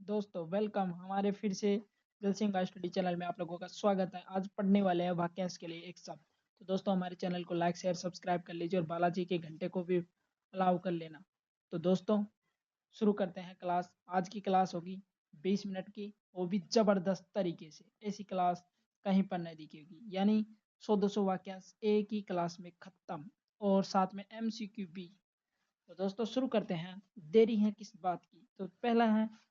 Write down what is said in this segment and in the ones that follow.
दोस्तों वेलकम हमारे फिर से दिल सिंह का स्टडी चैनल में आप लोगों का स्वागत है। आज पढ़ने वाले हैं वाक्यांश के लिए एक शब्द। तो दोस्तों हमारे चैनल को लाइक शेयर सब्सक्राइब कर लीजिए और बालाजी के घंटे को भी अलाउ कर लेना। तो दोस्तों शुरू करते हैं क्लास। आज की क्लास होगी 20 मिनट की, वो भी जबरदस्त तरीके से। ऐसी क्लास कहीं पर नहीं दिखेगी, यानी 100-200 वाक्यांश एक ही क्लास में खत्म और साथ में MCQ भी। तो दोस्तों शुरू करते हैं। देरी है किस बात की। तो पहला है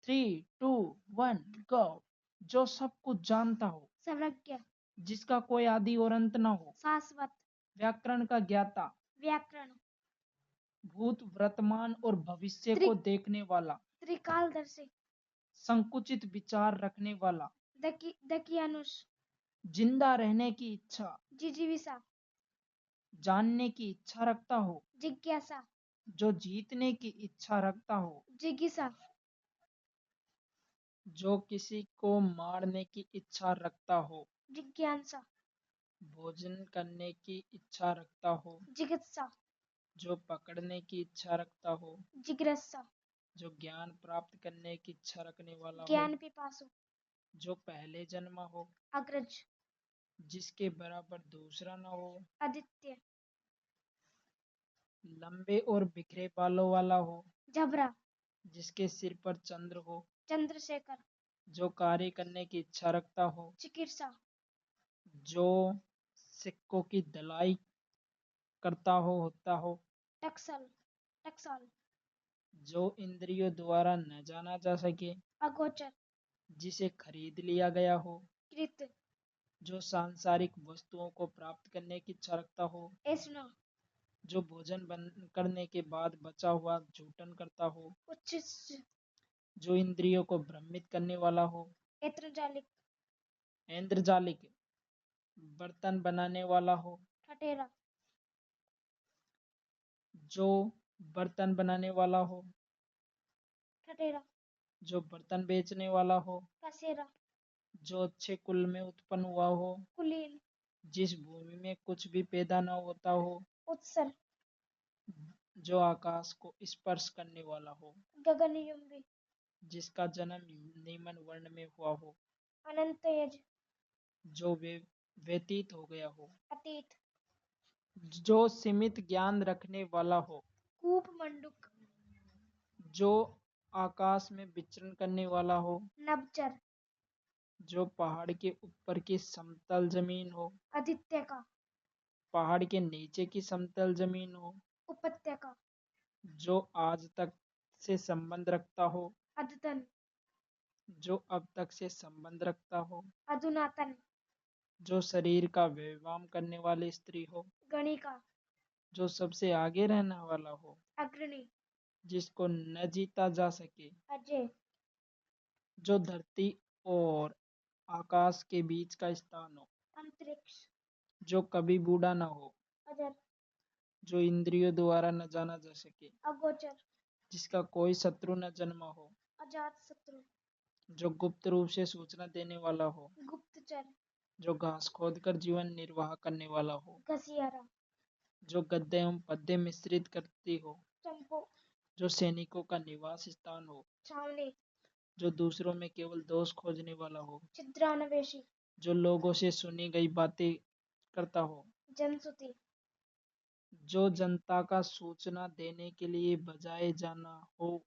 3, 2, 1 गो। जो सब कुछ जानता हो, सर्वज्ञ, जिसका कोई आदि और अंत न हो, शाश्वत, व्याकरण का ज्ञाता, व्याकरण, भूत वर्तमान और भविष्य त्रि- को देखने वाला, त्रिकालदर्शी, संकुचित विचार रखने वाला, दकियानुष, जिंदा रहने की इच्छा, जिजीविषा, जानने की इच्छा रखता हो, जिज्ञासा, जो जीतने की इच्छा रखता हो, जिगीषा, जो किसी को मारने की इच्छा रखता हो, जिज्ञासा, भोजन करने की इच्छा रखता हो, जिगत्सा, जो पकड़ने की इच्छा रखता हो, जिज्ञासा, जो ज्ञान प्राप्त करने की इच्छा रखने वाला हो, ज्ञान पिपासु, जो पहले जन्मा हो, अग्रज, जिसके बराबर दूसरा न हो, आदित्य, लंबे और बिखरे बालों वाला हो, जबरा, जिसके सिर पर चंद्र हो, चंद्रशेखर, जो कार्य करने की इच्छा रखता हो, चिकित्सा, जो सिक्कों की धलाई करता हो होता हो, टक्सल, टक्साल, जो इंद्रियों द्वारा न जाना जा सके, अगोचर, जिसे खरीद लिया गया हो, कृत, जो सांसारिक वस्तुओं को प्राप्त करने की इच्छा रखता हो, ऐष्णो, जो भोजन बन करने के बाद बचा हुआ झूठन करता हो, उच्छिष्ट, जो इंद्रियों को भ्रमित करने वाला हो, ऐत्रजालिक, ऐन्द्रजालिक, बर्तन बनाने वाला हो, ठठेरा, जो बर्तन बनाने वाला हो, ठठेरा, जो बर्तन बेचने वाला हो, कसेरा, जो अच्छे कुल में उत्पन्न हुआ हो, कुलीन, जिस भूमि में कुछ भी पैदा न होता हो, उत्सर, जो आकाश को स्पर्श करने वाला हो, गगनयुंगी, जिसका जन्म निम्न वर्ण में हुआ हो, अनंतयज, जो वे व्यतीत हो गया हो, अतीत, जो सीमित ज्ञान रखने वाला हो, कूप मंडुक, जो आकाश में विचरण करने वाला हो, नभचर, जो पहाड़ के ऊपर की समतल जमीन हो, आदित्य का, पहाड़ के नीचे की समतल जमीन हो, उपत्यका, जो आज तक से संबंध रखता हो, अद्यतन, जो अब तक से संबंध रखता हो, अधुनातन, जो शरीर का व्यायाम करने वाली स्त्री हो, गणिका, जो सबसे आगे रहने वाला हो, अग्रणी, जिसको न जीता जा सके, अजय, जो धरती और आकाश के बीच का स्थान हो, अंतरिक्ष, जो कभी बूढ़ा न हो, अजर, जो इंद्रियों द्वारा न जाना जा सके, अगोचर, जिसका कोई शत्रु न जन्मा हो, अजात शत्रु, जो गुप्त रूप से सूचना देने वाला हो, गुप्तचर, जो घास खोद कर जीवन निर्वाह करने वाला हो, घसियारा, जो गद्दे एवं पद्य मिश्रित करती हो, चंपो, जो सैनिकों का निवास स्थान हो, छावनी, जो दूसरों में केवल दोष खोजने वाला हो, छिद्रान्वेषी, जो लोगों से सुनी गई बातें करता हो, जनसुति, जो जनता का सूचना देने के लिए बजाए जाना हो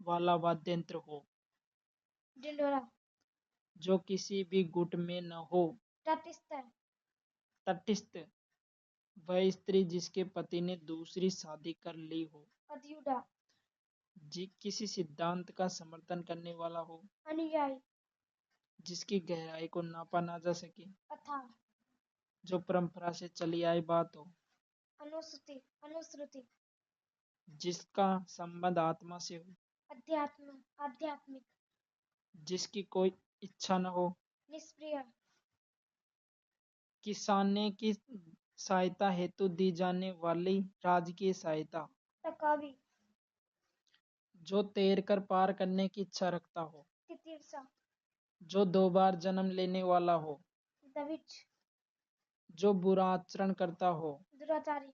वाला वाद्य यंत्र हो, डिंडोरा, जो किसी भी गुट में न हो, तटस्थ, तटस्थ, वह स्त्री जिसके पति ने दूसरी शादी कर ली हो, अध्युडा, किसी सिद्धांत का समर्थन करने वाला हो, अनुयायी, जिसकी गहराई को नापा ना जा सके, अथा, जो परंपरा से चली आई बात हो, अनुश्रुति, अनुश्रुति, जिसका संबंध आत्मा से हो, अध्यात्म, आध्यात्मिक, जिसकी कोई इच्छा न हो, निष्प्रिय, किसाने की सहायता हेतु दी जाने वाली राजकीय सहायता, तकावी, जो तैर कर पार करने की इच्छा रखता हो, तितीर्षा, जो 2 बार जन्म लेने वाला हो, दविच, जो बुरा आचरण करता हो, दुराचारी,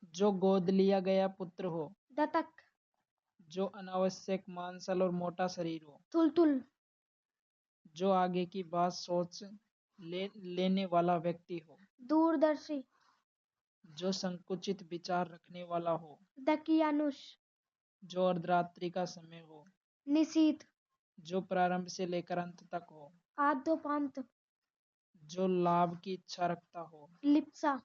जो गोद लिया गया पुत्र हो, दतक, जो अनावश्यक मांसल और मोटा शरीर हो, तुलतुल, जो आगे की बात सोच लेने वाला व्यक्ति हो, दूरदर्शी, जो संकुचित विचार रखने वाला हो, दकियानुष, जो अर्धरात्रि का समय हो, निशीथ, जो प्रारंभ से लेकर अंत तक हो, आद्योपांत, जो लाभ की इच्छा रखता हो, लिप्सा,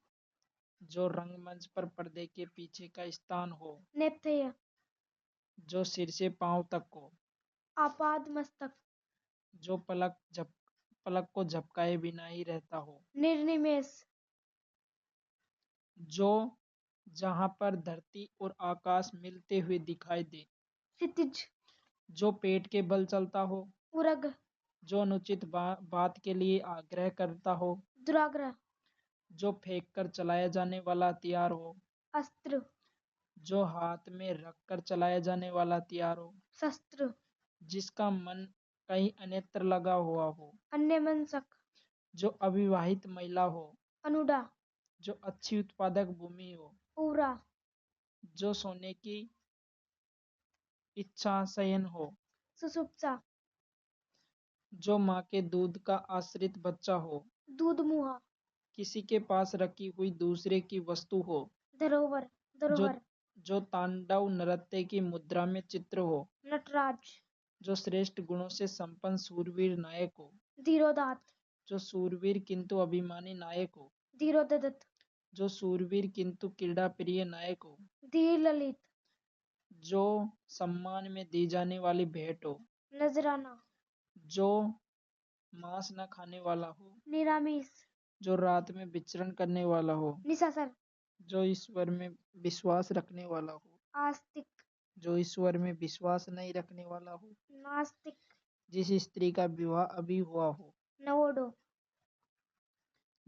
जो रंगमंच पर पर्दे के पीछे का स्थान हो, नेपथ्य, जो सिर से पांव तक हो, आपाद मस्तक, जो पलक को झपकाए बिना ही रहता हो, निर्निमेष, जो जहां पर धरती और आकाश मिलते हुए दिखाई दे, क्षितिज, जो पेट के बल चलता हो, उरग, जो अनुचित बात के लिए आग्रह करता हो, दुराग्रह, जो फेंक कर चलाया जाने वाला हथियार हो, अस्त्र, जो हाथ में रख कर चलाया जाने वाला हथियार हो, शस्त्र, जिसका मन कहीं अन्यत्र लगा हुआ हो, अन्यमंसक, जो अविवाहित महिला हो, अनुडा, जो अच्छी उत्पादक भूमि हो, पूरा, जो सोने की इच्छा शयन हो, सुसुप्सा, जो माँ के दूध का आश्रित बच्चा हो, दूध मुहा, किसी के पास रखी हुई दूसरे की वस्तु हो, धरोवर, जो धरोहर, जो तांडव नृत्य की मुद्रा में चित्र हो, नटराज, जो श्रेष्ठ गुणों से संपन्न सूरवीर नायक हो, धीरोदात, जो सूरवीर किंतु अभिमानी नायक हो, धीरोदत्त, जो सूरवीर किंतु क्रीड़ा प्रिय नायक हो, धीर ललित, जो सम्मान में दी जाने वाली भेंट हो, नजराना, जो मांस न खाने वाला हो, निरामिष, जो रात में विचरण करने वाला हो, निशाचर, जो ईश्वर में विश्वास रखने वाला हो, आस्तिक, जो ईश्वर में विश्वास नहीं रखने वाला हो, नास्तिक, जिस स्त्री का विवाह अभी हुआ हो, नवोडो,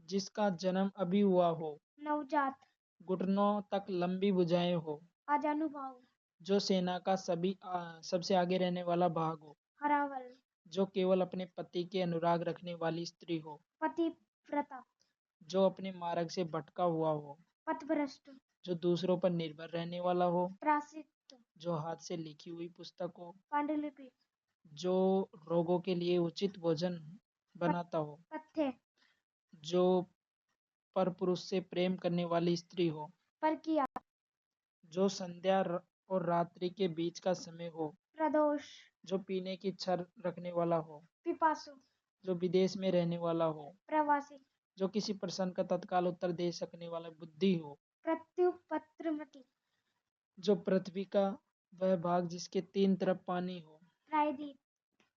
जिसका जन्म अभी हुआ हो, नवजात, घुटनों तक लंबी भुजाएं हो, आजानुभाव, जो सेना का सबसे आगे रहने वाला भाग हो, हरावल, जो केवल अपने पति के अनुराग रखने वाली स्त्री हो, पतिव्रता, जो अपने मार्ग से भटका हुआ हो, पथभ्रष्ट, जो दूसरों पर निर्भर रहने वाला हो, प्रासित, जो हाथ से लिखी हुई पुस्तक हो, पांडुलिपि, जो रोगों के लिए उचित भोजन बनाता हो, पथ्य, जो पर पुरुष से प्रेम करने वाली स्त्री हो, परकिया, जो संध्या और रात्रि के बीच का समय हो, प्रदोष, जो पीने की इच्छा रखने वाला हो, पिपासु, जो विदेश में रहने वाला हो, प्रवासी, जो किसी प्रश्न का तत्काल उत्तर दे सकने वाला बुद्धि हो, प्रत्युपत्रमति, जो पृथ्वी का वह भाग जिसके तीन तरफ पानी हो, प्रायदीप,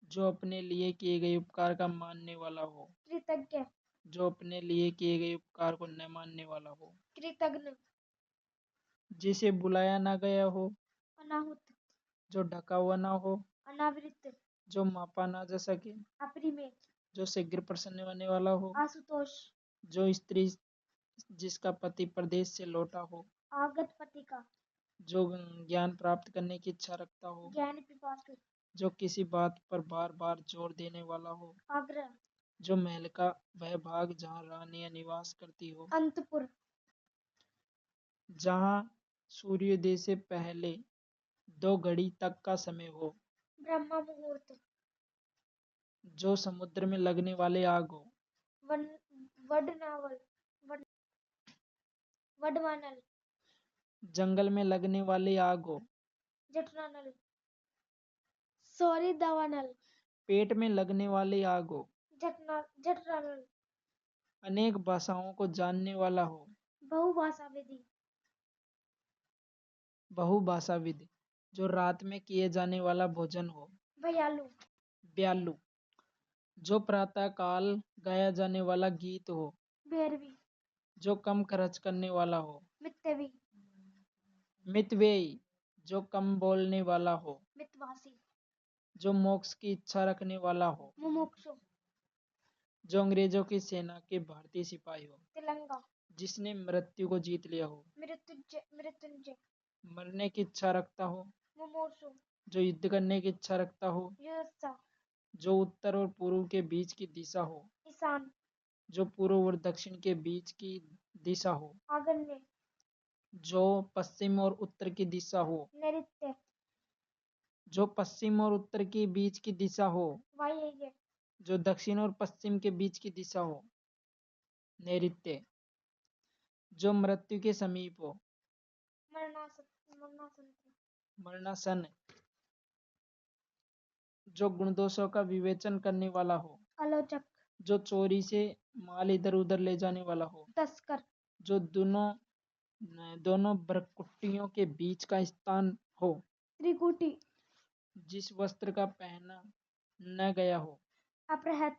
जो अपने लिए किए गए उपकार का मानने वाला हो, कृतज्ञ, जो अपने लिए किए गए उपकार को न मानने वाला हो, कृतघ्न, जिसे बुलाया ना गया हो, अनाहुत, जो ढका हुआ ना हो, अनावृत, जो मापा ना जा सके, अप्रिमेय, जो शीघ्र प्रसन्न होने वाला हो, आशुतोष, जो स्त्री जिसका पति प्रदेश से लौटा हो, आगत पथिका, जो ज्ञान प्राप्त करने की इच्छा रखता हो, ज्ञान पिपासु, जो किसी बात पर बार बार जोर देने वाला हो, आग्रह, जो महल का वह भाग जहाँ रानियां निवास करती हो, अंतपुर, जहाँ सूर्योदय से पहले 2 घड़ी तक का समय हो, ब्रह्म मुहूर्त, जो समुद्र में लगने वाले आग हो, वन, वडनावल, वड, वडवानल, जंगल में लगने वाली आग हो, जठरानल, सॉरी दावानल, पेट में लगने वाली आग हो, जठरानल, अनेक भाषाओं को जानने वाला हो, बहुभाषा विधि, बहुभाषाविद, जो रात में किए जाने वाला भोजन हो, भयालु, ब्यालू, जो प्रातः काल गाया जाने वाला गीत हो, भैरवी, जो कम खर्च करने वाला हो, मित्यवी, मितव्ययी, जो कम बोलने वाला हो, मितवासी, जो मोक्ष की इच्छा रखने वाला हो, मुमुक्षु, जो अंग्रेजों की सेना के भारतीय सिपाही हो, तिलंगा, जिसने मृत्यु को जीत लिया हो, मृत्युंजय, मृत्युंजय, मरने की इच्छा रखता हो, मुमूर्षु, जो युद्ध करने की इच्छा रखता हो, युत्सा, जो उत्तर और पूर्व के बीच की दिशा हो, ईशान, जो पूर्व और दक्षिण के बीच की दिशा हो, आगन्य, जो पश्चिम और उत्तर की दिशा हो, नैऋत्य, जो पश्चिम और उत्तर के बीच की दिशा हो। वाई है ये। जो दक्षिण और पश्चिम के बीच की दिशा हो। नैऋत्य। जो मृत्यु के समीप हो। मरणासन। मरणासन। जो गुणदोषों का विवेचन करने वाला हो। आलोचक। जो चोरी से माल इधर उधर ले जाने वाला हो। तस्कर। जो दोनों भ्रकुटियों के बीच का स्थान हो। त्रिकुटी। जिस वस्त्र का पहना न गया हो। अपहृत।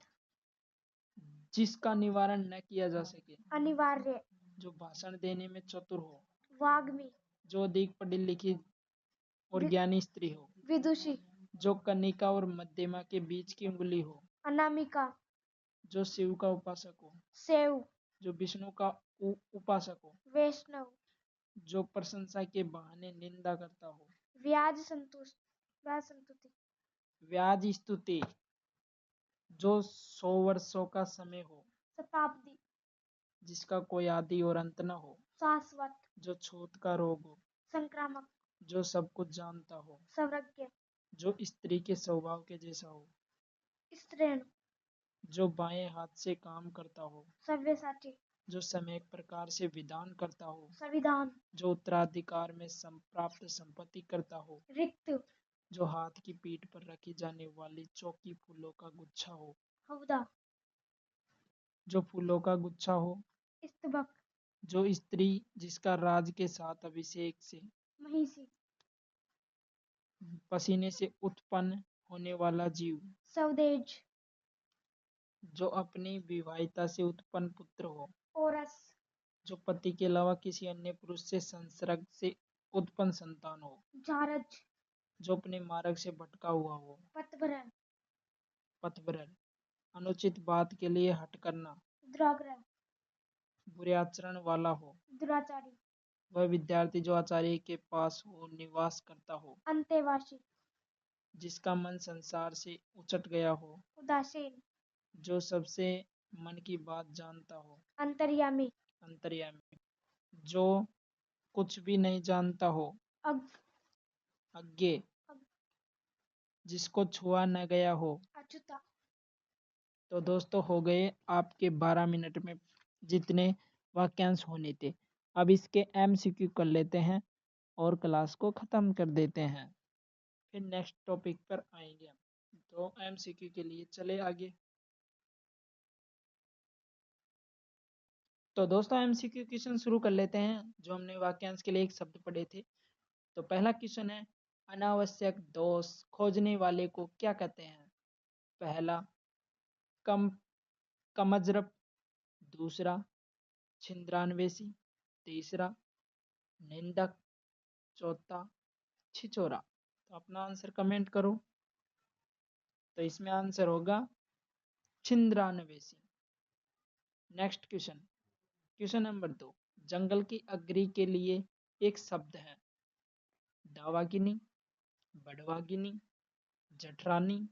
जिसका निवारण न किया जा सके। अनिवार्य। जो भाषण देने में चतुर हो। वाग्मी। जो अधिक पढ़ी लिखी और वि- ज्ञानी स्त्री हो। विदुषी। जो कनिका और मध्यमा के बीच की उंगली हो। अनामिका। जो शिव का उपासक हो। सेव। जो विष्णु का उपासक हो। वैष्णव। जो प्रशंसा के बहाने निंदा करता हो। व्याज संतुति। व्याज स्तुति। जो 100 वर्षों का समय हो। शताब्दी। जिसका कोई आदि और अंत न हो। शाश्वत। जो छूत का रोग हो। संक्रामक। जो सब कुछ जानता हो। सर्वज्ञ। जो स्त्री के स्वभाव के जैसा हो। स्त्रीण। जो बाएं हाथ से काम करता हो। सव्यसाची। जो समय प्रकार से विधान करता हो। संविधान। जो उत्तराधिकार में प्राप्त संपत्ति करता हो। रिक्त। जो हाथ की पीठ पर रखी जाने वाली चौकी फूलों का गुच्छा हो। हवदा। जो फूलों का गुच्छा हो। स्तबक। जो स्त्री जिसका राज के साथ अभिषेक से महिषी। पसीने से उत्पन्न होने वाला जीव। स्वदेज। जो अपनी विवाहिता से उत्पन्न पुत्र हो। ओरस। जो पति के अलावा किसी अन्य पुरुष से संसर्ग से उत्पन्न संतान हो। झारज। जो अपने मार्ग से भटका हुआ हो। पतभरण। पथभ्रष्ट। अनुचित बात के लिए हट करना। दुराग्रह। बुरे आचरण वाला हो। दुराचारी। वह विद्यार्थी जो आचार्य के पास हो निवास करता हो। अंतेवासी। जिसका मन संसार से उचट गया हो। उदासीन। जो सबसे मन की बात जानता हो। अंतर्यामी। अंतर्यामी। जो कुछ भी नहीं जानता हो। अग। अज्ञे। जिसको छुआ न गया हो। अच्युता। तो दोस्तों हो गए आपके 12 मिनट में जितने वाक्यांश होने थे। अब इसके MCQ कर लेते हैं और क्लास को ख़त्म कर देते हैं। फिर नेक्स्ट टॉपिक पर आएंगे हम। तो MCQ के लिए चले आगे। तो दोस्तों MCQ क्वेश्चन शुरू कर लेते हैं जो हमने वाक्यांश के लिए एक शब्द पढ़े थे। तो पहला क्वेश्चन है अनावश्यक दोष खोजने वाले को क्या कहते हैं। पहला कम कमजरप। दूसरा छिंद्रान्वेषी। तीसरा निंदक। चौथा छिचोरा। तो अपना आंसर कमेंट करो। तो इसमें आंसर होगा छिंद्रान्वेषी। Next question. क्वेश्चन नंबर 2 जंगल की अग्नि के लिए एक शब्द है। दावागिनी। बड़वागिनी। जठरानी।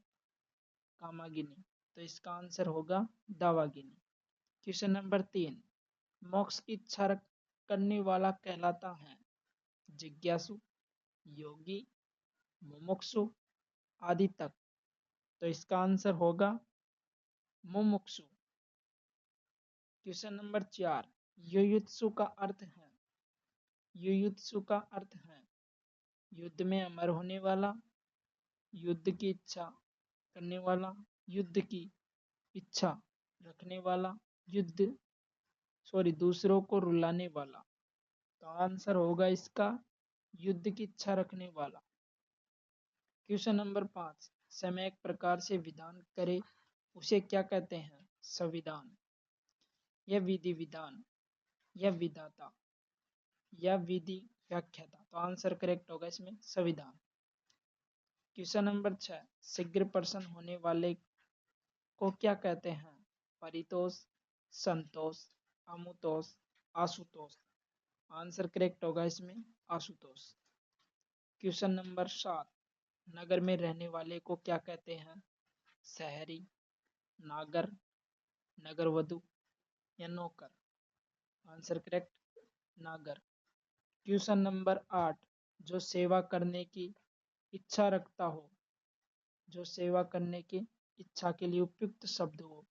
कामागिनी। तो इसका आंसर होगा दावागिनी। क्वेश्चन नंबर 3 मोक्ष की इच्छा करने वाला कहलाता है। जिज्ञासु। योगी। मुमुक्षु। आदि तक। तो इसका आंसर होगा मुमुक्षु। क्वेश्चन नंबर 4 युयुत्सु का अर्थ है। युयुत्सु का अर्थ है युद्ध में अमर होने वाला। युद्ध की इच्छा करने वाला। युद्ध की इच्छा रखने वाला। दूसरों को रुलाने वाला। तो आंसर होगा इसका युद्ध की इच्छा रखने वाला। क्वेश्चन नंबर 5 समय एक प्रकार से विधान करे उसे क्या कहते हैं। संविधान। या विधि विधान। या विधाता। या विधि व्याख्याता। तो आंसर करेक्ट होगा इसमें संविधान। क्वेश्चन नंबर 6 शीघ्र प्रसन्न होने वाले को क्या कहते हैं। परितोष। संतोष। अमुतोष। आशुतोष। आंसर करेक्ट होगा इसमें आशुतोष। क्वेश्चन नंबर 7 नगर में रहने वाले को क्या कहते हैं। शहरी। नागर। नगरवधु। या नौकर। आंसर करेक्ट नागर। क्वेश्चन नंबर 8 जो सेवा करने की इच्छा रखता हो, जो सेवा करने की इच्छा के लिए उपयुक्त शब्द हो,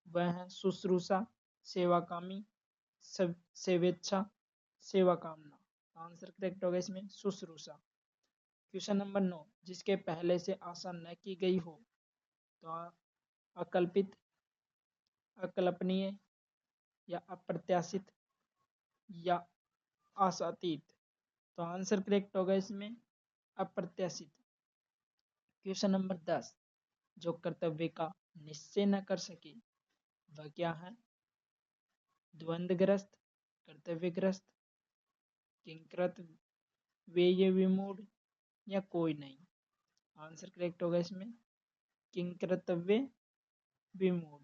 वह है शुश्रूषा, सेवाकामी, सेवेच्छा, सेवा कामना। आंसर करेक्ट होगा इसमें शुश्रूषा। क्वेश्चन नंबर 9, जिसके पहले से आशा न की गई हो, तो अकल्पित, अकल्पनीय या अप्रत्याशित या आशातीत। तो आंसर करेक्ट होगा इसमें अप्रत्याशित। क्वेश्चन नंबर 10, जो कर्तव्य का निश्चय न कर सके, वह क्या है? द्वंद्वग्रस्त, कर्तव्यग्रस्त, किंकृत, वेय विमूढ़ या कोई नहीं। आंसर करेक्ट होगा इसमें किंकृतव्य विमूढ़।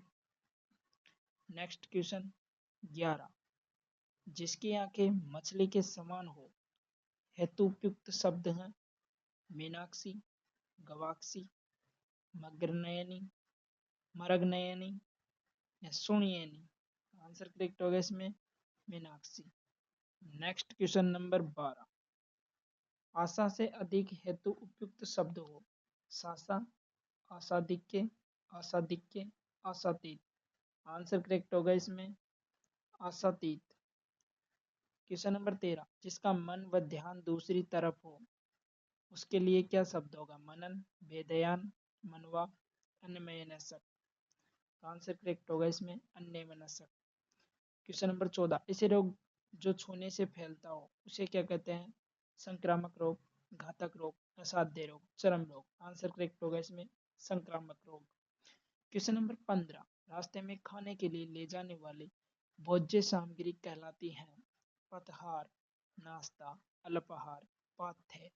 नेक्स्ट क्वेश्चन 11, जिसकी आंखें मछली के समान हो, हेतु उपयुक्त शब्द हैं मीनाक्षी, गवाक्षी, मग्रनयनी, मरगनयनी या सुनयनी। आंसर करेक्ट होगा इसमें मीनाक्षी। नेक्स्ट क्वेश्चन नंबर 12, आशा से अधिक हेतु उपयुक्त शब्द हो, सासा, आशाधिक्य, आशाधिक्य, आशातीत। आंसर करेक्ट होगा इसमें आशातीत। क्वेश्चन नंबर 13, जिसका मन व ध्यान दूसरी तरफ हो, उसके लिए क्या शब्द होगा? मनन, बेध्यान, मनवा, अन्यमनस्क। आंसर करेक्ट होगा इसमें अन्यमनस्क। क्वेश्चन नंबर 14, ऐसे रोग जो छूने से फैलता हो, उसे क्या कहते हैं? संक्रामक रोग, घातक रोग, असाध्य रोग, चरम रोग। आंसर करेक्ट होगा इसमें संक्रामक रोग। क्वेश्चन नंबर 15, रास्ते में खाने के लिए ले जाने वाली भोज्य सामग्री कहलाती है पथहार, नाश्ता, अल्पाहार, पाथ्य।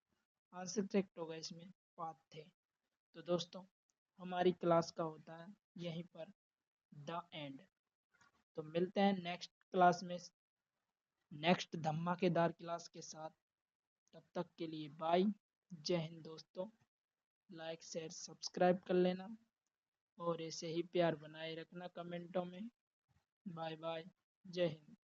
आंसर करेक्ट होगा इसमें पाथ्य। तो दोस्तों, हमारी क्लास का होता है यहीं पर द एंड। तो मिलते हैं नेक्स्ट क्लास में, नेक्स्ट धमाकेदार क्लास के साथ। तब तक के लिए बाय, जय हिंद दोस्तों। लाइक शेयर सब्सक्राइब कर लेना और ऐसे ही प्यार बनाए रखना कमेंटों में। बाय बाय, जय हिंद।